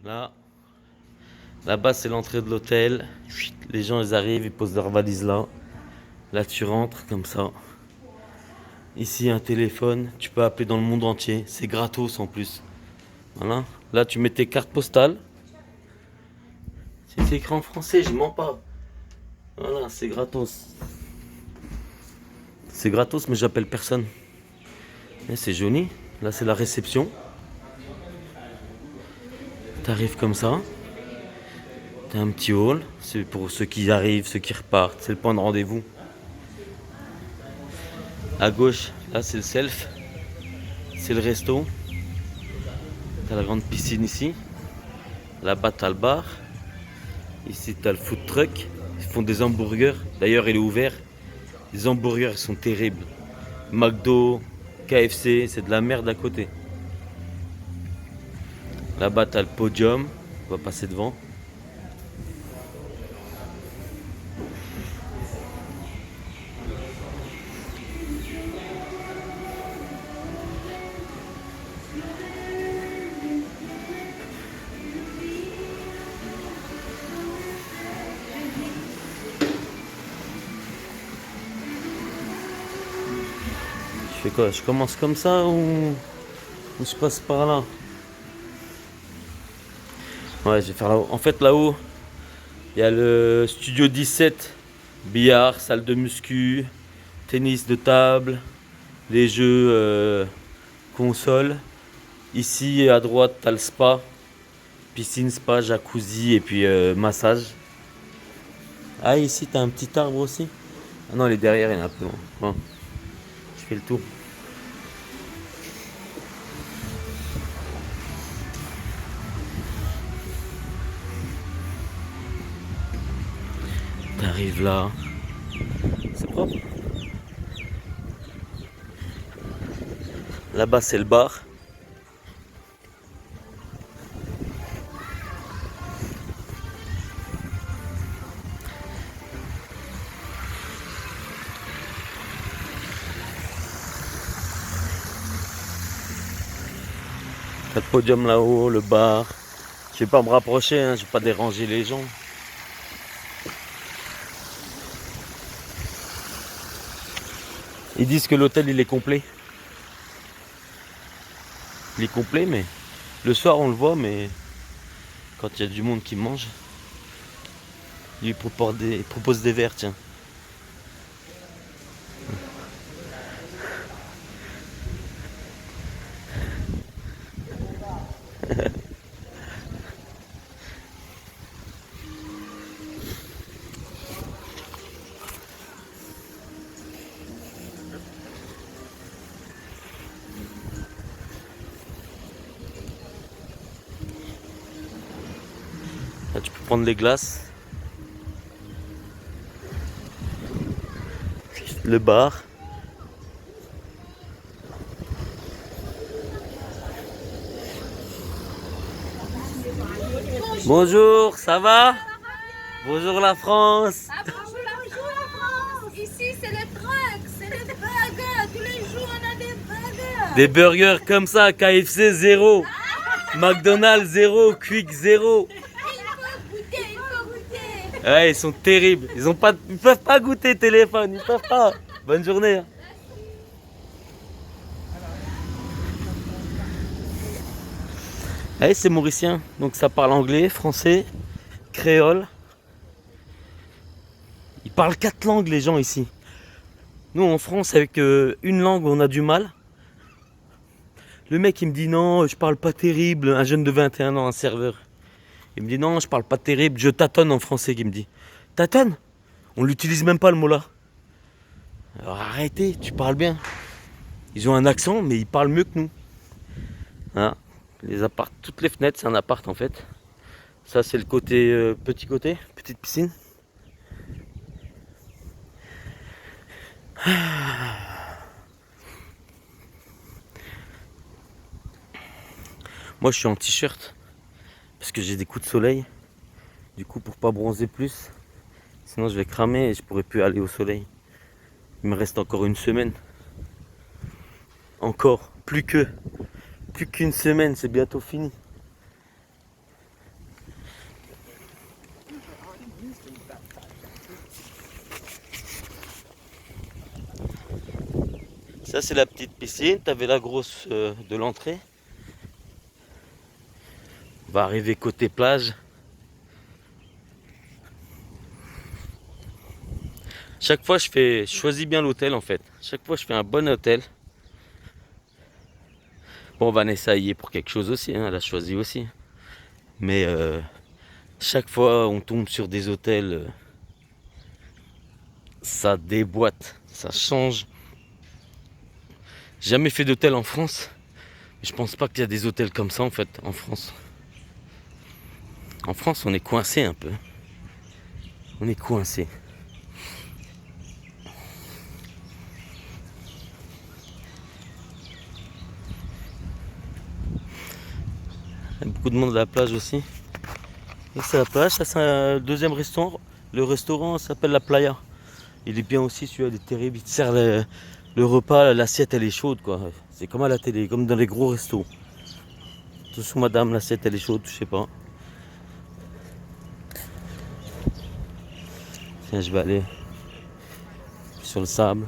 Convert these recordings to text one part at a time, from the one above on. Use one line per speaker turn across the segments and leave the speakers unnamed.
Là, là-bas c'est l'entrée de l'hôtel. Chut, les gens ils arrivent, ils posent leurs valises là. Là tu rentres comme ça. Ici un téléphone, tu peux appeler dans le monde entier. C'est gratos en plus. Voilà. Là tu mets tes cartes postales. C'est écrit en français, je mens pas. Voilà, c'est gratos. C'est gratos mais j'appelle personne. Et c'est joli. Là c'est la réception. T'arrives comme ça. T'as un petit hall. C'est pour ceux qui arrivent, ceux qui repartent. C'est le point de rendez-vous. À gauche, là c'est le self. C'est le resto. T'as la grande piscine ici. Là-bas t'as le bar. Ici t'as le food truck. Ils font des hamburgers. D'ailleurs il est ouvert. Les hamburgers sont terribles. McDo, KFC, c'est de la merde à côté. Là-bas t'as le podium. On va passer devant. Je fais quoi? Je commence comme ça ou je passe par là? Ouais, je vais faire là-haut. En fait, là-haut, il y a le studio 17, billard, salle de muscu, tennis de table, les jeux console. Ici, à droite, t'as le spa, piscine, spa, jacuzzi et puis massage. Ah, ici, t'as un petit arbre aussi. Ah non, il est derrière, il y en a un peu. Bon, je fais le tour. T'arrives là, c'est propre. Là-bas, c'est le bar. T'as le podium là-haut, le bar. Je vais pas me rapprocher, hein, je vais pas déranger les gens. Ils disent que l'hôtel il est complet. Il est complet, mais le soir on le voit, mais quand il y a du monde qui mange, il propose des verres, tiens. Là tu peux prendre les glaces, le bar. Bonjour, ça va? Bonjour la France.
Ah, bonjour la France. Ici, c'est le truck, c'est les burgers. Tous les jours, on a des burgers.
Des burgers comme ça, KFC 0, McDonald's 0, Quick 0.
Il faut goûter, il faut goûter.
Ouais, ils sont terribles. Ils peuvent pas goûter téléphone, ils peuvent pas. Bonne journée. Hein. Ouais, c'est mauricien, donc ça parle anglais, français, créole. Ils parlent 4 langues les gens ici. Nous en France avec une langue on a du mal. Le mec il me dit non je parle pas terrible, un jeune de 21 ans, un serveur. Il me dit non je parle pas terrible, je tâtonne en français qu'il me dit. Tâtonne? On l'utilise même pas le mot là. Alors arrêtez, tu parles bien. Ils ont un accent mais ils parlent mieux que nous. Hein? Les apparts, toutes les fenêtres c'est un appart en fait. Ça c'est le côté petit côté, petite piscine. Moi je suis en t-shirt parce que j'ai des coups de soleil. Du coup pour pas bronzer plus, sinon je vais cramer et je pourrai plus aller au soleil. Il me reste encore une semaine. Encore, plus qu'une semaine, c'est bientôt fini. Ça c'est la petite piscine, t'avais la grosse de l'entrée. On va arriver côté plage. Chaque fois je choisis bien l'hôtel en fait. Chaque fois je fais un bon hôtel. Bon, Vanessa y est pour quelque chose aussi, hein, elle a choisi aussi. Mais chaque fois on tombe sur des hôtels, ça déboîte, ça change. J'ai jamais fait d'hôtel en France. Je pense pas qu'il y a des hôtels comme ça en fait en France. En France on est coincé un peu. On est coincé. Il y a beaucoup de monde à la plage aussi. Et c'est la plage, ça c'est un deuxième restaurant. Le restaurant s'appelle La Playa. Il est bien aussi, celui-là, il est terrible. Il te sert le repas, l'assiette elle est chaude quoi. C'est comme à la télé, comme dans les gros restos. Attention madame, l'assiette elle est chaude, je sais pas. Tiens, je vais aller sur le sable.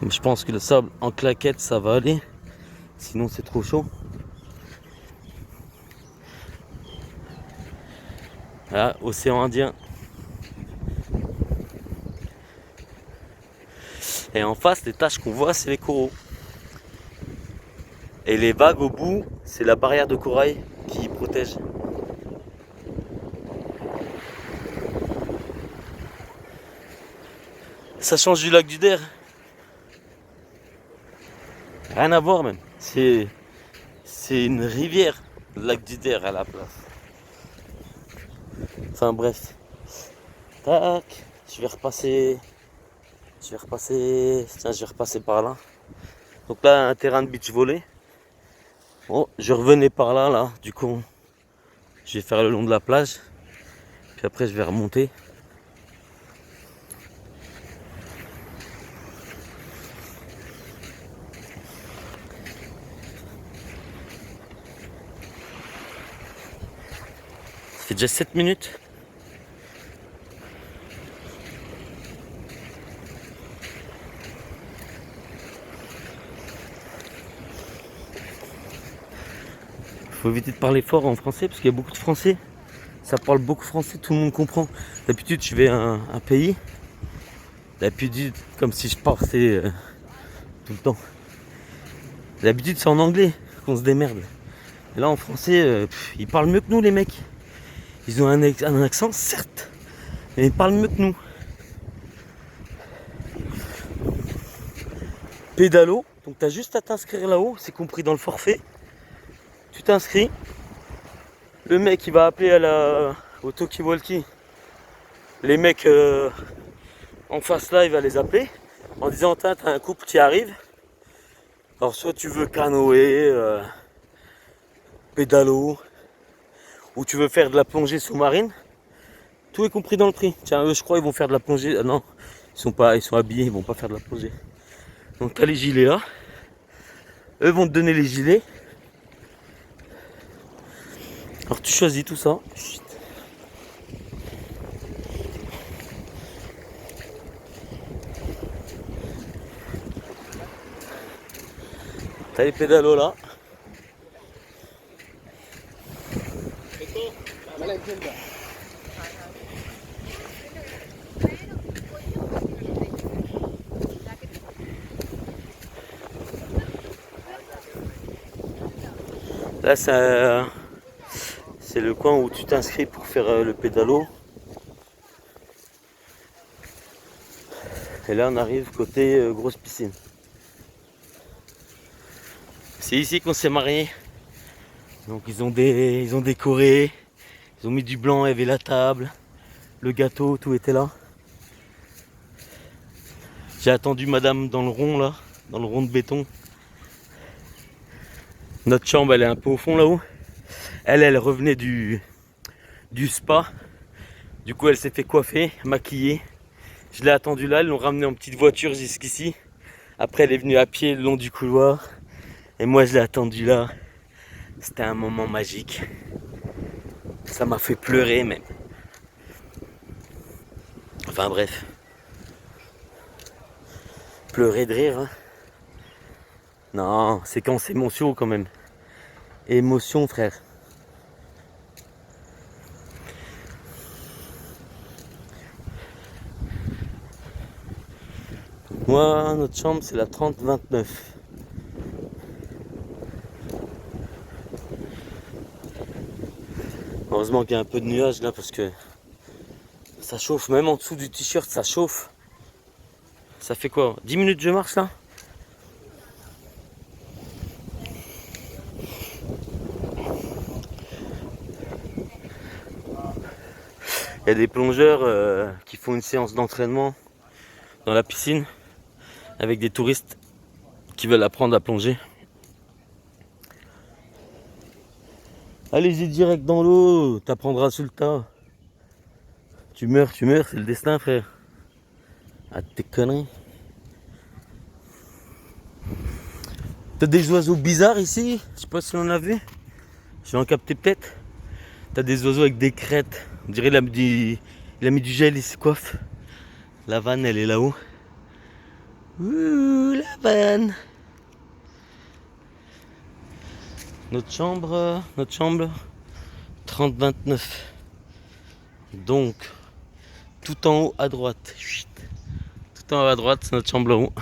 Je pense que le sable en claquette ça va aller. Sinon c'est trop chaud. Là, océan Indien. Et en face, les taches qu'on voit, c'est les coraux. Et les vagues au bout, c'est la barrière de corail qui protège. Ça change du lac du Der. Rien à voir même. C'est une rivière, le lac du Der à la place. Enfin bref. Tac, je vais repasser. Tiens, je vais repasser par là. Donc là, un terrain de beach volley. Bon, je revenais par là, là. Du coup, je vais faire le long de la plage. Puis après, je vais remonter. Ça fait déjà 7 minutes. Faut éviter de parler fort en français parce qu'il y a beaucoup de français. Ça parle beaucoup français, tout le monde comprend. D'habitude, je vais à un pays. D'habitude, comme si je partais tout le temps. D'habitude, c'est en anglais qu'on se démerde. Et là, en français, ils parlent mieux que nous, les mecs. Ils ont un accent, certes, mais ils parlent mieux que nous. Pédalo, donc tu as juste à t'inscrire là-haut, c'est compris dans le forfait. Tu t'inscris. Le mec, il va appeler au talkie-walkie. Les mecs en face là, il va les appeler en disant t'as un couple qui arrive. Alors soit tu veux canoë, pédalo, ou tu veux faire de la plongée sous-marine. Tout est compris dans le prix. Tiens, eux je crois ils vont faire de la plongée. Ah non, ils sont habillés, ils vont pas faire de la plongée. Donc t'as les gilets là. Eux vont te donner les gilets. Alors tu choisis tout ça. Chut. T'as les pédalos là. Là c'est le coin où tu t'inscris pour faire le pédalo. Et là on arrive côté grosse piscine. C'est ici qu'on s'est mariés. Donc ils ont décoré, ils ont mis du blanc, il y avait la table, le gâteau, tout était là. J'ai attendu madame dans le rond là, dans le rond de béton. Notre chambre elle est un peu au fond là-haut. Elle revenait du spa. Du coup elle s'est fait coiffer, maquiller. Je l'ai attendue là, ils l'ont ramenée en petite voiture jusqu'ici. Après elle est venue à pied le long du couloir. Et moi je l'ai attendu là. C'était un moment magique. Ça m'a fait pleurer même. Enfin bref. Pleurer de rire. Hein. Non, séquence émotion quand même. Émotion frère. Moi, notre chambre c'est la 30-29. Heureusement qu'il y a un peu de nuages là parce que ça chauffe, même en dessous du t-shirt ça chauffe. Ça fait quoi? 10 minutes je marche là? Il y a des plongeurs qui font une séance d'entraînement dans la piscine avec des touristes qui veulent apprendre à plonger. Allez-y direct dans l'eau, t'apprendras sur le tas. Tu meurs, c'est le destin frère. Ah tes conneries. T'as des oiseaux bizarres ici, je sais pas si on a vu. Je vais en capter peut-être. T'as des oiseaux avec des crêtes. On dirait il a mis du gel, il se coiffe. La vanne elle est là-haut. Ouh la vanne. Notre chambre 30-29. Donc, tout en haut à droite. Chut. Tout en haut à droite, c'est notre chambre en haut.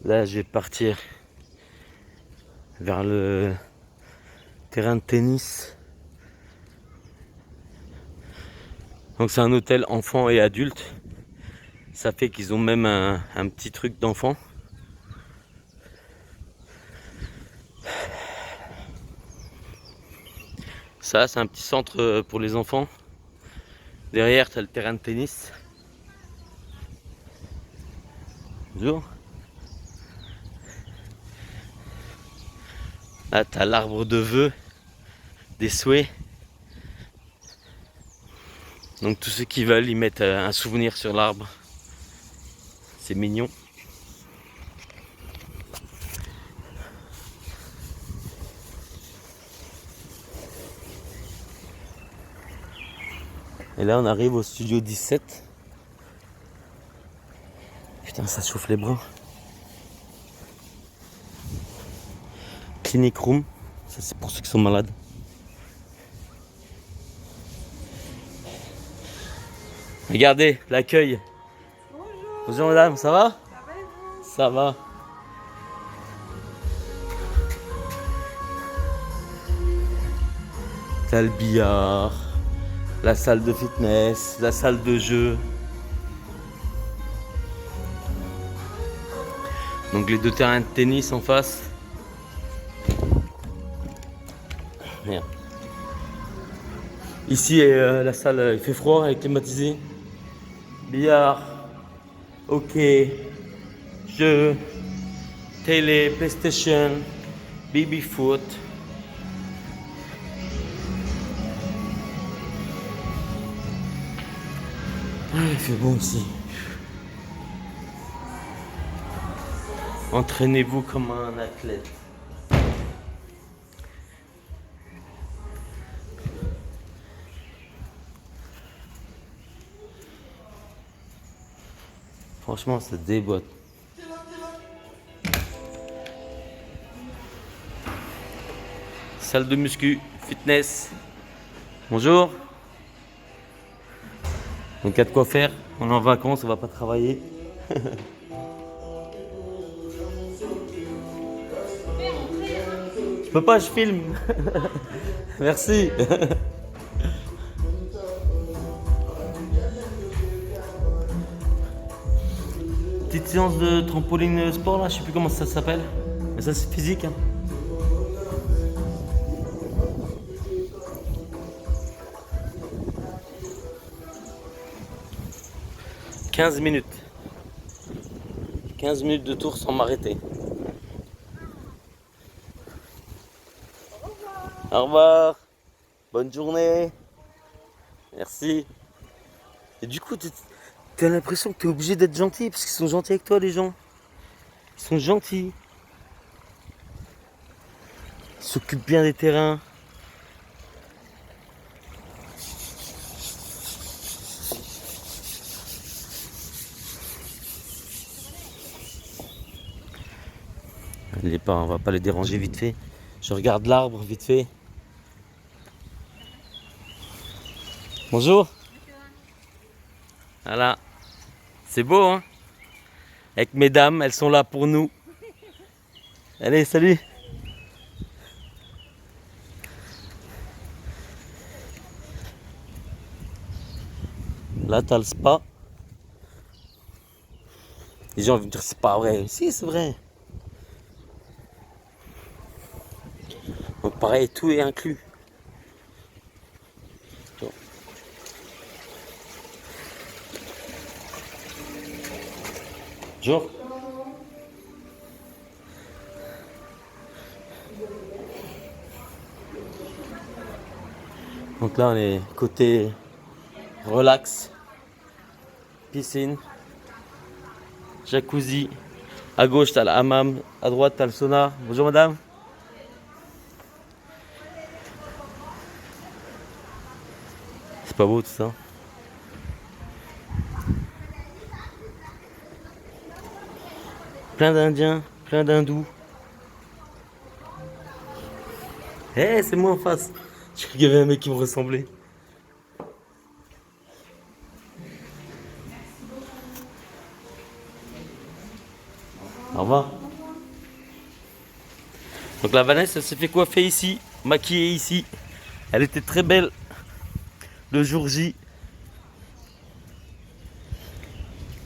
Là, je vais partir vers le terrain de tennis. Donc, c'est un hôtel enfants et adultes. Ça fait qu'ils ont même un petit truc d'enfant. Ça, c'est un petit centre pour les enfants. Derrière, tu as le terrain de tennis. Bonjour. Là, tu as l'arbre de vœux, des souhaits. Donc, tous ceux qui veulent, ils mettent un souvenir sur l'arbre. C'est mignon. Et là, on arrive au studio 17. Putain, ça chauffe les bras. Clinic Room. Ça, c'est pour ceux qui sont malades. Regardez l'accueil.
Bonjour.
Bonjour madame, ça va?
Ça va et vous?
Ça va. T'as le billard, la salle de fitness, la salle de jeu. Donc les deux terrains de tennis en face. Merde. Ici la salle, il fait froid, elle est climatisée. Billard, hockey, jeux, télé, PlayStation, baby foot. Ah, il fait bon ici. Entraînez-vous comme un athlète. Franchement, ça déboîte. Salle de muscu, fitness. Bonjour. Donc, il y a de quoi faire. On est en vacances, on va pas travailler. Je peux pas, je filme. Merci. Petite séance de trampoline sport là, je sais plus comment ça s'appelle. Mais ça c'est physique. Hein. « 15 minutes. 15 minutes de tour sans m'arrêter. Au revoir. Bonne journée. Merci. Et du coup, T'as l'impression que t'es obligé d'être gentil parce qu'ils sont gentils avec toi, les gens. Ils sont gentils. Ils s'occupent bien des terrains. On va pas les déranger vite fait. Je regarde l'arbre vite fait. Bonjour. Voilà. C'est beau, hein? Avec mesdames, elles sont là pour nous. Allez, salut. Là, t'as le spa. Les gens vont me dire c'est pas vrai. Si, c'est vrai. Donc pareil, tout est inclus. Bonjour. Donc là, on est côté relax, piscine, jacuzzi. À gauche, t'as le hammam. À droite, t'as le sauna. Bonjour, madame. C'est pas beau tout ça? Plein d'Indiens, plein d'Hindous. Eh, c'est moi en face. Je croyais qu'il y avait un mec qui me ressemblait. Au revoir. Donc la Vanessa, elle s'est fait coiffer ici, maquiller ici. Elle était très belle le jour J.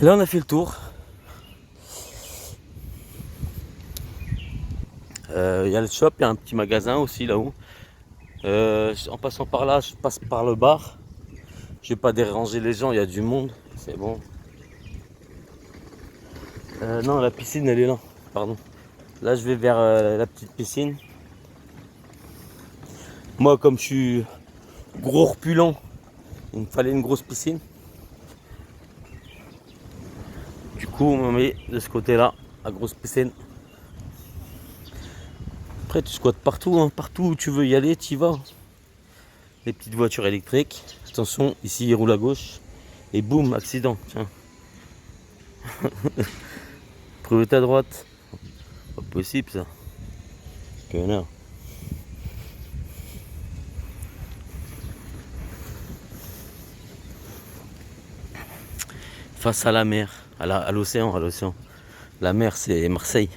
Et là, on a fait le tour. Il y a le shop, il y a un petit magasin aussi là-haut. En passant par là, je passe par le bar. Je vais pas déranger les gens, il y a du monde, c'est bon. Non, la piscine elle est là, pardon. Là je vais vers la petite piscine. Moi comme je suis gros repulent, il me fallait une grosse piscine. Du coup on me met de ce côté là, la grosse piscine. Après tu squattes partout, hein. Partout où tu veux y aller, tu y vas. Les petites voitures électriques. Attention, ici il roule à gauche. Et boum, accident, tiens. Priorité à droite. Pas possible ça. Connard. Face à la mer, à l'océan, La mer c'est Marseille.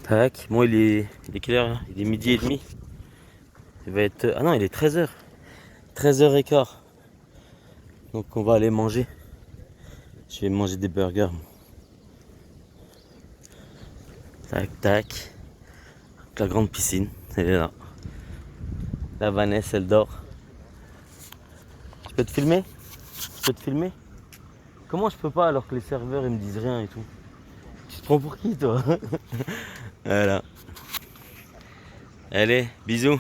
Tac, moi il est quelle heure là? Il est midi et demi. Il va être. Ah non, il est 13h. 13h15. Donc on va aller manger. Je vais manger des burgers. Tac, tac. La grande piscine, elle est là. La Vanessa, elle dort. Je peux te filmer? Je peux te filmer? Comment je peux pas alors que les serveurs ils me disent rien et tout? Tu te prends pour qui toi? Voilà. Allez, bisous.